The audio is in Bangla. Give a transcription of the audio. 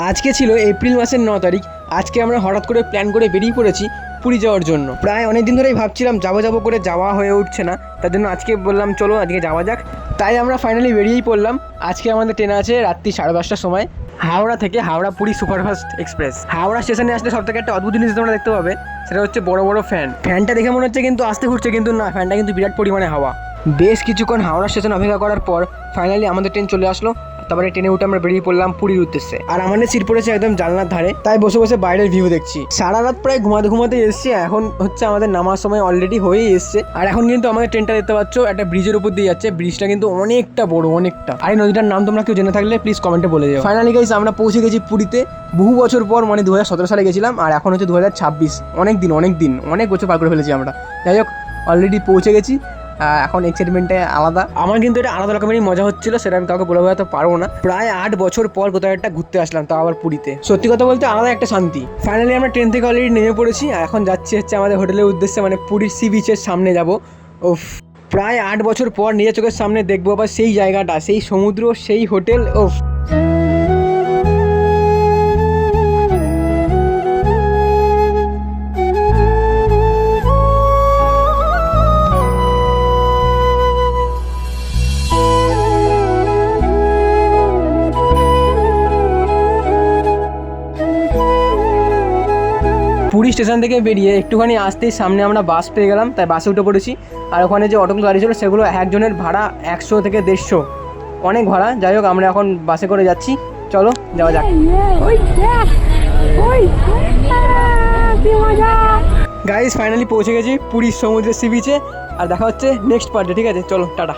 আজকে ছিল এপ্রিল মাসের 9 তারিখ। আজকে আমরা হঠাৎ করে প্ল্যান করে বেরিয়ে পড়েছি পুরী যাওয়ার জন্য। প্রায় অনেক দিন ধরেই ভাবছিলাম যাবো করে যাওয়া হয়ে উঠছে না, তার জন্য আজকে বললাম চলো আজকে যাওয়া যাক। তাই আমরা ফাইনালি বেরিয়েই পড়লাম। আজকে আমাদের ট্রেন আছে রাত্রি 5:30টার সময় হাওড়া থেকে, হাওড়া পুরী সুপারফাস্ট এক্সপ্রেস। হাওড়া স্টেশনে আসলে সব থেকে একটা অদ্ভুত জিনিস তোমরা দেখতে পাবে, সেটা হচ্ছে বড় বড় ফ্যানটা দেখে মনে হচ্ছে কিন্তু আস্তে ঘুরছে, কিন্তু না, ফ্যানটা কিন্তু বিরাট পরিমাণে হাওয়া। বেশ কিছুক্ষণ হাওড়া স্টেশন অপেক্ষা করার পর ফাইনালি আমাদের ট্রেন চলে আসলো। তারপরে ট্রেনে উঠে আমরা বেরিয়ে পড়লাম পুরীর উদ্দেশ্যে। আর আমাদের সিট পড়েছে একদম জানলার ধারে, তাই বসে বসে বাইরের ভিউ দেখছি। সারা রাত প্রায় ঘুমাতে এসেছি, এখন হচ্ছে আমাদের নামার সময় অলরেডি হয়েই এসছে। আর এখন কিন্তু আমাদের ট্রেনটা দেখতে পাচ্ছ একটা ব্রিজের উপর দিয়ে যাচ্ছে। ব্রিজটা কিন্তু অনেকটা বড়, অনেকটা। আর এই নদীটার নাম তোমরা কেউ জেনে থাকলে প্লিজ কমেন্টে বলে যাও। ফাইনালি গাইস আমরা পৌঁছে গেছি পুরীতে। বহু বছর পর, মানে 2017 সালে গেছিলাম, আর এখন হচ্ছে 2026। অনেক বছর পার করে ফেলেছি আমরা। যাই হোক, অলরেডি পৌঁছে গেছি। এখন এক্সাইটমেন্টে আলাদা। আমার কিন্তু এটা আলাদা রকমেরই মজা হচ্ছিল, সেটা আমি কাউকে বলে বোঝাতে পারবো না। প্রায় 8 বছর পর কোথাও একটা ঘুরতে আসলাম, তাও আবার পুরীতে। সত্যি কথা বলতে আলাদা একটা শান্তি। ফাইনালি আমরা ট্রেন থেকে অলরেডি নেমে পড়েছি, আর এখন যাচ্ছি হচ্ছে আমাদের হোটেলের উদ্দেশ্যে, মানে পুরীর সি বিচের সামনে যাব। ওফ, প্রায় 8 বছর পর নিজের চোখের সামনে দেখবো আবার সেই জায়গাটা, সেই সমুদ্র, সেই হোটেল। ওফ, পুরী স্টেশন থেকে বেরিয়ে একটুখানি আসতেই সামনে আমরা বাস পেয়ে গেলাম, তাই বাসে উঠে পড়েছি। আর ওখানে যে অটোগুলো গাড়ি ছিল সেগুলো একজনের ভাড়া 100 থেকে 150, অনেক ভাড়া। যাই হোক, আমরা এখন বাসে করে যাচ্ছি, চলো যাওয়া যাক। গাইস ফাইনালি পৌঁছে গেছি পুরীর সমুদ্রের সি বিচে। আর দেখা হচ্ছে নেক্সট পার্টে, ঠিক আছে? চলো টাটা।